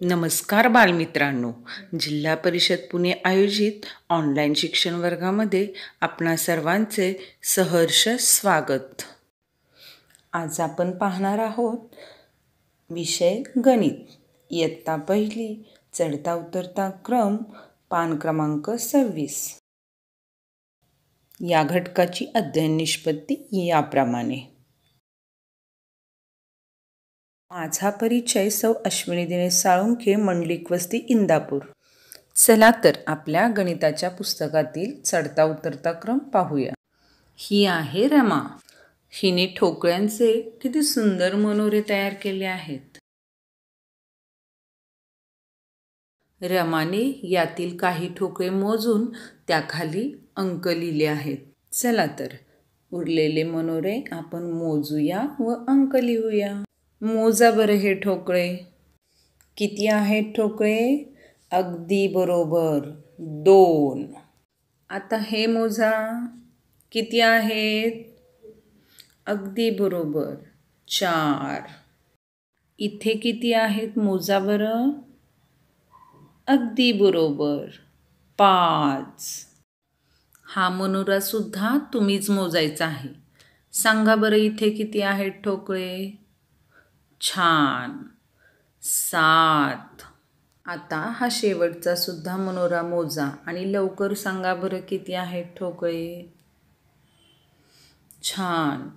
नमस्कार बालमित्रांनो, जिल्हा परिषद पुणे आयोजित ऑनलाईन शिक्षण वर्गामध्ये आपणा सर्वांचे सहर्ष स्वागत। आज आपण पाहणार आहोत विषय गणित, इयत्ता पहिली, चढता उतरता क्रम, पान क्रमांक 26। या घटकाची अध्ययन निष्पत्ती याप्रमाणे। माझा परिचय सौ अश्विनी दिनेश साळुंखे, मंडलिक वस्ती, इंदापूर। चला तर आपल्या गणिताच्या पुस्तकातील चढता उतरता क्रम पाहूया। ही आहे रमा। हिने ठोकळ्यांचे किती सुंदर मनोरे तयार केले आहेत। रमाने यातील काही ठोकळे मोजून त्याखाली अंक लिहिले आहेत। चला तर उरलेले मनोरे आपण मोजूया व अंक लिहूया। मोजा बरं हे ठोकळे। किती आहेत ठोकळे? अगदी बरोबर, 2। आता हे मोजा, किती आहेत? अगदी बरोबर, 4। इथे किती आहेत मोजा बरं? अगदी बरोबर, 5। हा मनोरा सुद्धा तुम्हीच मोजायचा आहे। सांगा बरं इथे किती आहेत ठोकळे? छान, 7। आता हा शेवटचा सुद्धा मनोरा मोजा आणि लवकर सांगा बरं किती आहेत ठोकळे? छान,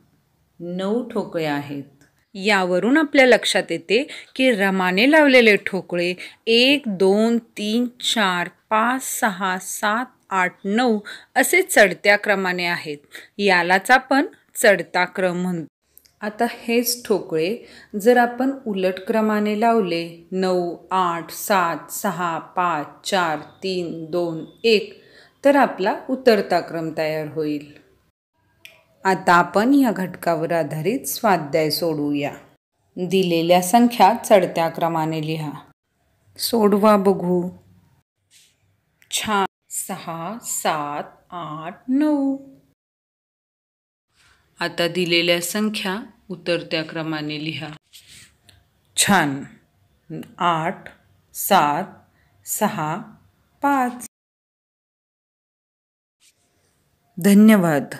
9 ठोकळे आहेत। यावरून आपल्या लक्षात येते की रमाने लावलेले ठोकळे 1, 2, 3, 4, 5, 6, 7, 8, 9 असे चढत्या क्रमाने आहेत। यालाच आपण चढता क्रम म्हणतो। आता हेच ठोकळे जर आपण उलट क्रमाने लावले 9, 8, 7, 6, 5, 4, 3, 2, 1 तर आपला उतरता क्रम तयार होईल। आता आपण या घटकावर आधारित स्वाध्याय सोडवूया। दिलेल्या संख्या चढत्या क्रमाने लिहा। सोडवा बघू। छान, 6, 7, 8, 9। आता दिलेल्या संख्या उतरत्या क्रमाने लिहा। छान, 8, 7, 6, 5। धन्यवाद।